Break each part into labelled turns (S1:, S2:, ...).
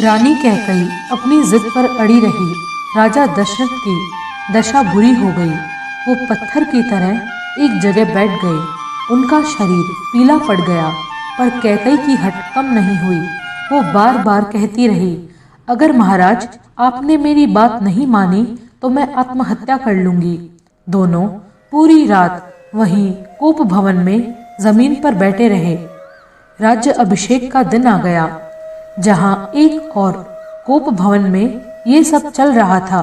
S1: रानी कैकई अपनी जिद पर अड़ी रही। राजा दशरथ की दशा बुरी हो गई। वो पत्थर की तरह एक जगह बैठ गए। उनका शरीर पीला पड़ गया, पर कैकई की हट कम नहीं हुई। वो बार बार कहती रही, अगर महाराज आपने मेरी बात नहीं मानी तो मैं आत्महत्या कर लूंगी। दोनों पूरी रात वहीं कोप भवन में जमीन पर बैठे रहे। राज्य अभिषेक का दिन आ गया। जहां एक और कोप भवन में ये सब चल रहा था,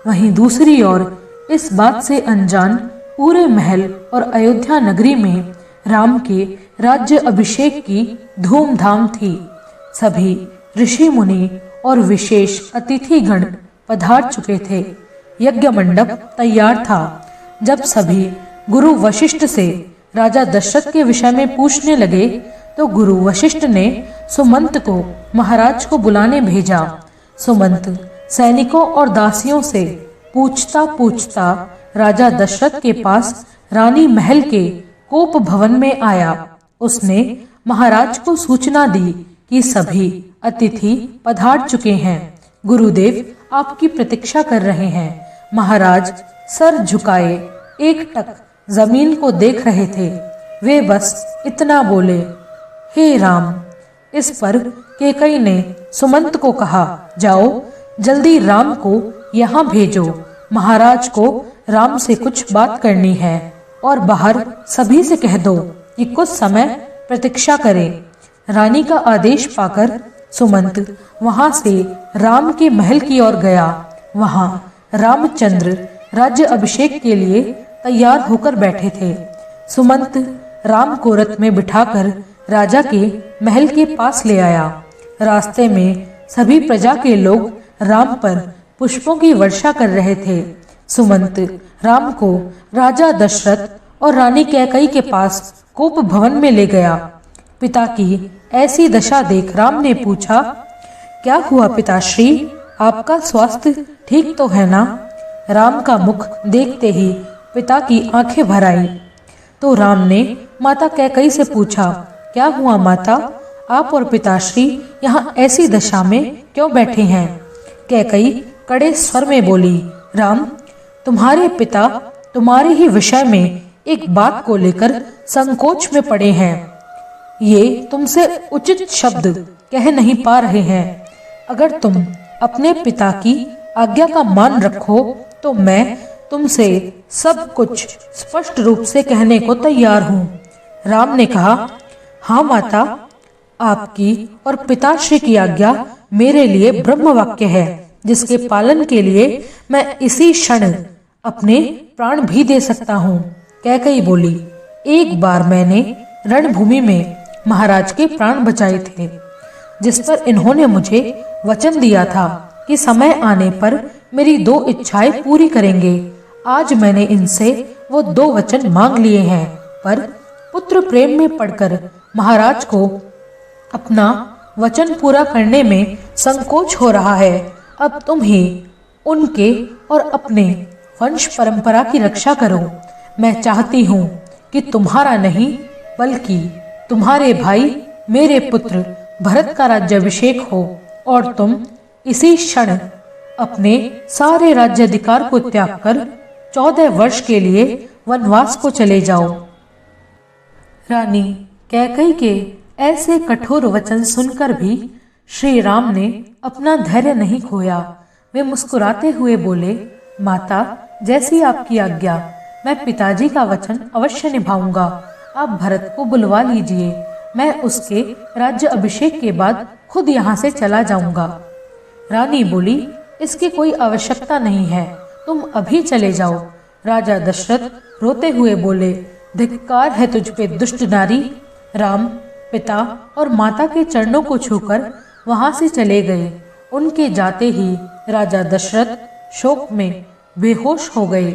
S1: वहीं दूसरी ओर इस बात से अनजान पूरे महल और अयोध्या नगरी में राम के राज्य अभिषेक की धूमधाम थी। सभी ऋषि मुनि और विशेष अतिथिगण पधार चुके थे। यज्ञ मंडप तैयार था। जब सभी गुरु वशिष्ठ से राजा दशरथ के विषय में पूछने लगे, तो गुरु वशिष्ठ ने सुमंत को महाराज को बुलाने भेजा। सुमंत सैनिकों और दासियों से पूछता पूछता राजा दशरथ के पास रानी महल के कोप भवन में आया। उसने महाराज को सूचना दी कि सभी अतिथि पधार चुके हैं। गुरुदेव आपकी प्रतीक्षा कर रहे हैं। महाराज सर झुकाए एकटक जमीन को देख रहे थे। वे बस इतना बोले, हे राम। इस पर कैकई ने सुमंत को कहा, जाओ जल्दी राम को यहाँ भेजो। महाराज को राम से कुछ बात करनी है और बाहर सभी से कह दो कि कुछ समय प्रतीक्षा करें। रानी का आदेश पाकर सुमंत वहां से राम के महल की ओर गया। वहां रामचंद्र राज्य अभिषेक के लिए तैयार होकर बैठे थे। सुमंत राम को रथ में बिठाकर राजा के महल के पास ले आया। रास्ते में सभी प्रजा के लोग राम पर पुष्पों की वर्षा कर रहे थे। सुमंत राम को राजा दशरथ और रानी कैकई के पास कोप भवन में ले गया। पिता की ऐसी दशा देख राम ने पूछा, क्या हुआ पिताश्री, आपका स्वास्थ्य ठीक तो है ना? राम का मुख देखते ही पिता की आंखें भर आई। तो राम ने माता कैकई से पूछा, क्या हुआ माता, आप और पिताश्री यहाँ ऐसी दशा में क्यों बैठे हैं? कैकई कड़े स्वर में बोली, राम, तुम्हारे पिता तुम्हारे ही विषय में एक बात को लेकर संकोच में पड़े हैं। ये तुमसे उचित शब्द कह नहीं पा रहे हैं। अगर तुम अपने पिता की आज्ञा का मान रखो तो मैं तुमसे सब कुछ स्पष्ट रूप से कहने को तैयार हूँ। राम ने कहा, हाँ माता, आपकी और पिताश्री की आज्ञा मेरे लिए ब्रह्म वाक्य है, जिसके पालन के लिए मैं इसी क्षण अपने प्राण भी दे सकता हूँ। कैकई बोली, एक बार मैंने रणभूमि में महाराज के प्राण बचाए थे, जिस पर इन्होंने मुझे वचन दिया था कि समय आने पर मेरी 2 इच्छाएं पूरी करेंगे। आज मैंने इनसे वो 2 वचन मांग लिए हैं, पर पुत्र प्रेम में पड़कर महाराज को अपना वचन पूरा करने में संकोच हो रहा है। अब तुम ही उनके और अपने वंश परंपरा की रक्षा करो। मैं चाहती हूँ कि तुम्हारा नहीं बल्कि तुम्हारे भाई मेरे पुत्र भरत का राज्याभिषेक हो और तुम इसी क्षण अपने सारे राज्याधिकार को त्याग कर 14 वर्ष के लिए वनवास को चले जाओ। रानी कैकई के ऐसे कठोर वचन सुनकर भी श्री राम ने अपना धैर्य नहीं खोया। वे मुस्कुराते हुए बोले, माता, जैसी आपकी आज्ञा, मैं पिताजी का वचन अवश्य निभाऊंगा। आप भरत को बुलवा लीजिए, मैं उसके राज्य अभिषेक के बाद खुद यहाँ से चला जाऊंगा। रानी बोली, इसकी कोई आवश्यकता नहीं है, तुम अभी चले जाओ। राजा दशरथ रोते हुए बोले, धिक्कार है तुझ पे दुष्ट नारी। राम पिता और माता के चरणों को छूकर वहां से चले गए। उनके जाते ही राजा दशरथ शोक में बेहोश हो गए।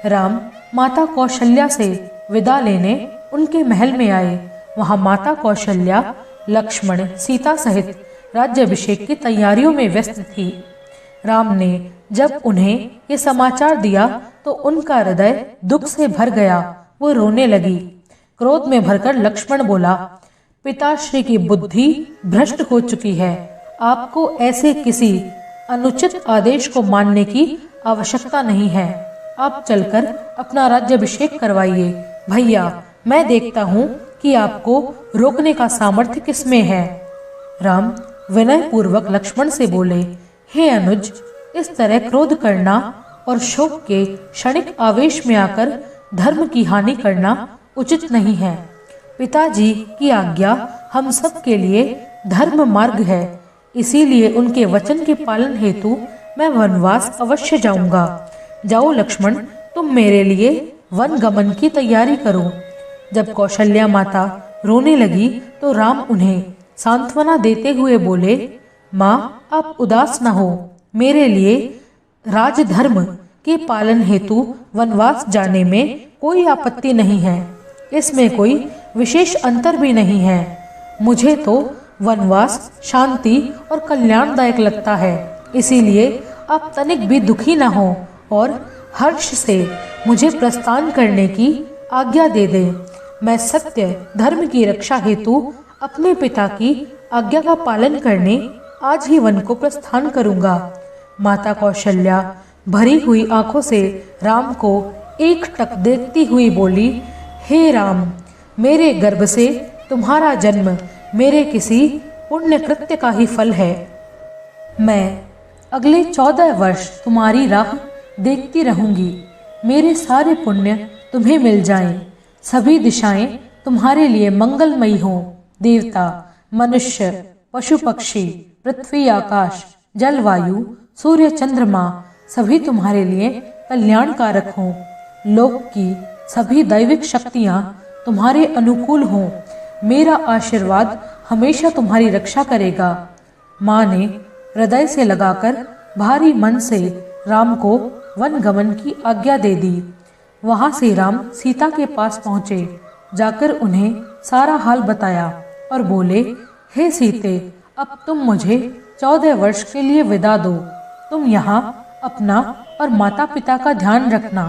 S1: राम माता कौशल्या से विदा लेने उनके महल में आए। वहां माता कौशल्या लक्ष्मण सीता सहित राज्याभिषेक की तैयारियों में व्यस्त थी। राम ने जब उन्हें ये समाचार दिया तो उनका हृदय दुख से भर गया। वो रोने लगी। क्रोध में भरकर लक्ष्मण बोला, पिताश्री की बुद्धि भ्रष्ट हो चुकी है। आपको ऐसे किसी अनुचित आदेश को मानने की आवश्यकता नहीं है। आप चलकर अपना राज्याभिषेक करवाइए। भैया, मैं देखता हूँ कि आपको रोकने का सामर्थ्य किसमें है। राम विनय पूर्वक लक्ष्मण से बोले, हे अनुज, इस तरह क्रोध करना और शोक के क्षणिक आवेश में आकर धर्म की हानि करना उचित नहीं है। पिताजी की आज्ञा हम सब के लिए धर्म मार्ग है, इसीलिए उनके वचन के पालन हेतु मैं वनवास अवश्य जाऊंगा। जाओ लक्ष्मण, तुम मेरे लिए वन गमन की तैयारी करो। जब कौशल्या माता रोने लगी तो राम उन्हें सांत्वना देते हुए बोले, माँ, आप उदास न हो। मेरे लिए राजधर्म के पालन हेतु वनवास जाने में कोई आपत्ति नहीं है। इसमें कोई विशेष अंतर भी नहीं है। मुझे तो वनवास शांति और कल्याणदायक लगता है, इसीलिए आप तनिक भी दुखी न हो और हर्ष से मुझे प्रस्थान करने की आज्ञा दे दें। मैं सत्य धर्म की रक्षा हेतु अपने पिता की आज्ञा का पालन करने आज ही वन को प्रस्थान करूंगा। माता कौशल्या भरी हुई आंखों से राम को एकटक देखती हुई बोली, हे राम, मेरे गर्भ से तुम्हारा जन्म मेरे किसी पुण्य कृत्य का ही फल है। मैं अगले 14 वर्ष तुम्हारी राह देखती रहूंगी। मेरे सारे पुण्य तुम्हें मिल जाएं। सभी दिशाएं तुम्हारे लिए मंगलमयी हों। देवता, मनुष्य, पशु पक्षी, पृथ्वी आकाश, जलवायु, सूर्य चंद्रमा सभी तुम्हारे लिए कल्याणकारक हों। लोक की सभी दैविक शक्तियां तुम्हारे अनुकूल हों। मेरा आशीर्वाद हमेशा तुम्हारी रक्षा करेगा। माँ ने हृदय से लगाकर भारी मन से राम को वन गमन की आज्ञा दे दी। वहां से राम सीता के पास पहुंचे। जाकर उन्हें सारा हाल बताया और बोले, हे सीते, अब तुम मुझे 14 वर्ष के लिए विदा दो। तुम यहाँ अपना और माता पिता का ध्यान रखना।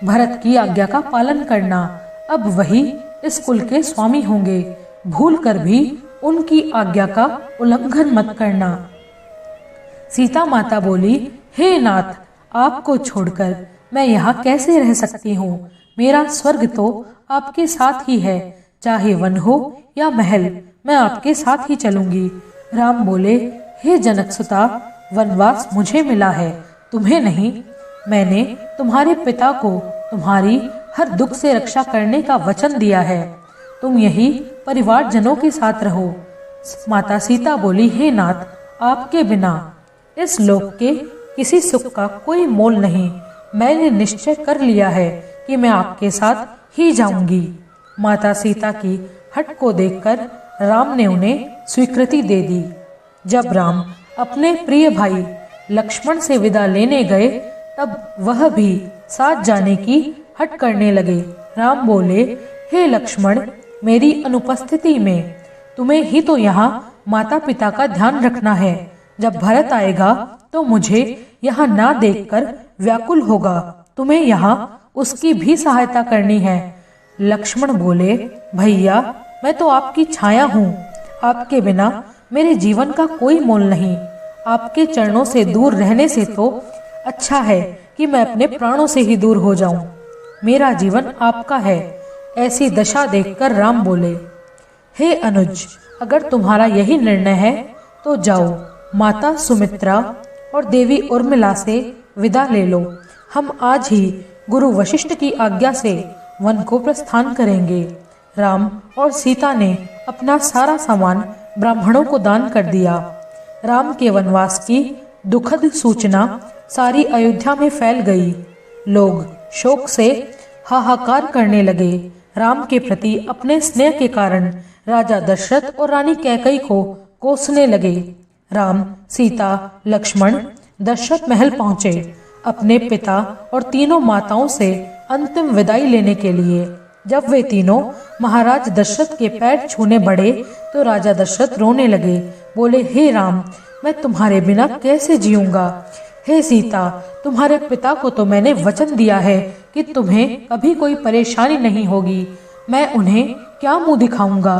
S1: भरत की आज्ञा का पालन करना। अब वही इस कुल के स्वामी होंगे। भूल कर भी उनकी आज्ञा का उल्लंघन मत करना। सीता माता बोली, हे नाथ, आपको छोड़कर मैं यहाँ कैसे रह सकती हूँ। मेरा स्वर्ग तो आपके साथ ही है। चाहे वन हो या महल, मैं आपके साथ ही चलूंगी। राम बोले, हे जनकसुता, वनवास मुझे मिला है, तुम्हें नहीं। मैंने तुम्हारे पिता को तुम्हारी हर दुख से रक्षा करने का वचन दिया है। तुम यही परिवारजनों के साथ रहो। माता सीता बोली, हे नाथ, आपके बिना इस लोक के किसी सुख का कोई मोल नहीं। मैंने निश्चय कर लिया है कि मैं आपके साथ ही जाऊंगी। माता सीता की हट को देखकर राम ने उन्हें स्वीकृति दे दी। जब राम अपने प्रिय भाई लक्ष्मण से विदा लेने गए, तब वह भी साथ जाने की हट करने लगे। राम बोले, हे लक्ष्मण, मेरी अनुपस्थिति में तुम्हें ही तो यहाँ माता पिता का ध्यान रखना है। जब भरत आएगा तो मुझे यहाँ ना देखकर व्याकुल होगा। तुम्हें यहाँ उसकी भी सहायता करनी है। लक्ष्मण बोले, भैया, मैं तो आपकी छाया हूँ। आपके बिना मेरे जीवन का कोई मोल नहीं। आपके चरणों से दूर रहने से तो अच्छा है कि मैं अपने प्राणों से ही दूर हो जाऊं। मेरा जीवन आपका है। ऐसी दशा देखकर राम बोले, हे अनुज, अगर तुम्हारा यही निर्णय है तो जाओ, माता सुमित्रा और देवी उर्मिला से विदा ले लो। हम आज ही गुरु वशिष्ठ की आज्ञा से वन को प्रस्थान करेंगे। राम और सीता ने अपना सारा सामान ब्राह्मणों को दान कर दिया। राम के वनवास की दुखद सूचना सारी अयोध्या में फैल गई। लोग शोक से हाहाकार करने लगे। राम के प्रति अपने स्नेह के कारण राजा दशरथ और रानी कैकेयी को कोसने लगे। राम, सीता, लक्ष्मण दशरथ महल पहुंचे अपने पिता और तीनों माताओं से अंतिम विदाई लेने के लिए। जब वे तीनों महाराज दशरथ के पैर छूने बढ़े तो राजा दशरथ रोने लगे। बोले, हे राम, मैं तुम्हारे बिना कैसे जीऊंगा। हे सीता, तुम्हारे पिता को तो मैंने वचन दिया है कि तुम्हें कभी कोई परेशानी नहीं होगी। मैं उन्हें क्या मुंह दिखाऊंगा।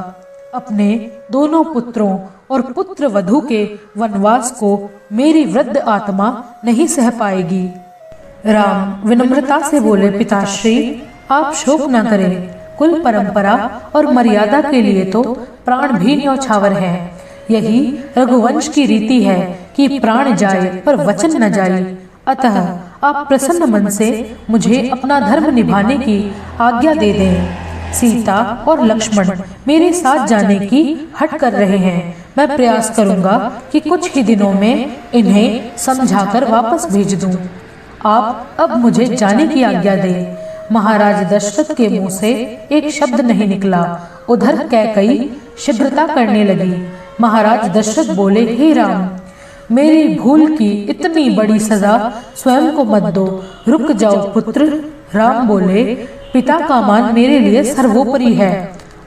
S1: अपने दोनों पुत्रों और पुत्र वधू के वनवास को मेरी वृद्ध आत्मा नहीं सह पाएगी। राम विनम्रता से बोले, पिताश्री आप शोक न करें। कुल परंपरा और मर्यादा के लिए तो प्राण भी न्यौछावर है। यही रघुवंश की रीति है कि प्राण जाए पर वचन न जाए। अतः आप प्रसन्न मन से मुझे अपना धर्म निभाने की आज्ञा दे दें। सीता और लक्ष्मण मेरे साथ जाने की हट कर रहे हैं। मैं प्रयास करूंगा कि कुछ ही दिनों में इन्हें समझाकर वापस भेज दूं। आप अब मुझे जाने की आज्ञा दें। महाराज दशरथ के मुंह से एक शब्द नहीं निकला। उधर कैकई शीघ्रता करने लगी। महाराज दशरथ बोले, हे राम, मेरी भूल की इतनी बड़ी सजा स्वयं को मत दो। रुक जाओ पुत्र। राम बोले, पिता का मान मेरे लिए सर्वोपरि है।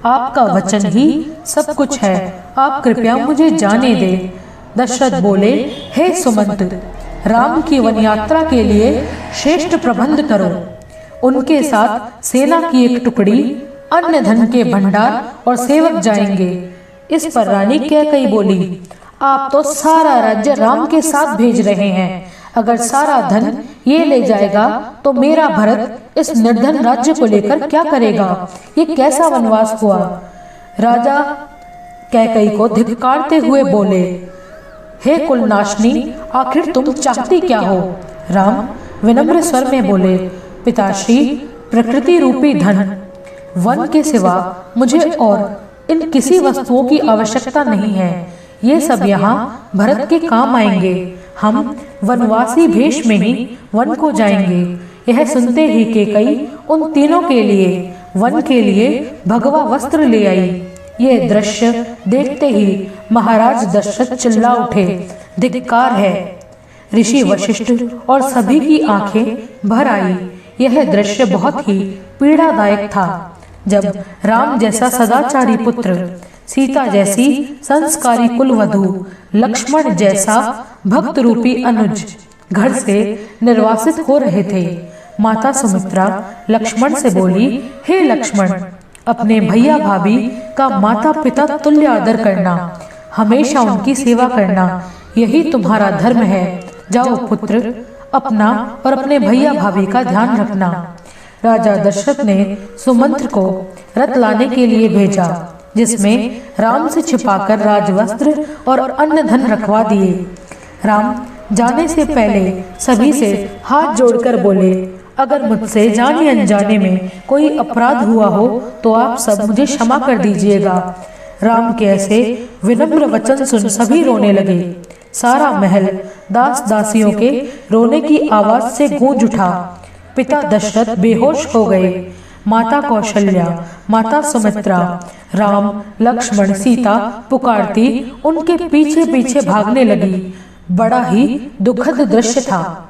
S1: आपका वचन ही सब कुछ है। आप कृपया मुझे जाने दे। दशरथ बोले, हे सुमंत, राम की वन यात्रा के लिए श्रेष्ठ प्रबंध करो। उनके साथ सेना की एक टुकड़ी, अन्य धन के भंडार और सेवक जाएंगे। इस पर रानी कैकई बोली, आप तो सारा राज्य राम के साथ भेज रहे हैं। अगर सारा धन ये ले जाएगा तो मेरा भरत इस निर्धन राज्य को लेकर क्या करेगा? ये कैसा वनवास हुआ? राजा कैकई को धिक्कारते हुए बोले, हे कुलनाशनी, आखिर तुम चाहती क्या हो? राम विनम्र स्वर में बोले, पिताश्री, प्रकृति रूपी धन, वन के सिवा मुझे और इन किसी वस्तुओं की आवश्यकता नहीं है। ये सब यहाँ भरत के काम आएंगे। हम वनवासी भेष में ही वन को जाएंगे। यह सुनते ही कैकई उन तीनों के लिए वन के लिए भगवा वस्त्र ले आई। यह दृश्य देखते ही महाराज दशरथ चिल्ला उठे, धिक्कार है। ऋषि वशिष्ठ और सभी की आंखें भर आई। यह दृश्य बहुत ही पीड़ादायक था। जब राम जैसा सदाचारी पुत्र, सीता जैसी संस्कारी कुलवधू, लक्ष्मण जैसा भक्त रूपी अनुज घर से निर्वासित हो रहे थे, माता सुमित्रा लक्ष्मण से बोली, हे लक्ष्मण, अपने भैया भाभी का माता पिता तुल्य आदर करना, हमेशा उनकी सेवा करना, यही तुम्हारा धर्म है। जाओ पुत्र, अपना और अपने भैया भाभी का ध्यान रखना। राजा दशरथ ने सुमंत्र को रथ लाने के लिए भेजा, जिसमें राम से छिपाकर राजवस्त्र और अन्य धन रखवा दिए। राम जाने से पहले सभी से हाथ जोड़कर बोले, अगर मुझसे जाने अनजाने में कोई अपराध हुआ हो तो आप सब मुझे क्षमा कर दीजिएगा। राम के ऐसे विनम्र वचन सुन सभी रोने लगे। सारा महल दास दासियों के रोने की आवाज से गूंज उठा। पिता दशरथ बेहोश हो गए। माता कौशल्या, माता सुमित्रा, राम, लक्ष्मण, सीता पुकारती उनके पीछे पीछे भागने लगी। बड़ा ही दुखद दृश्य था।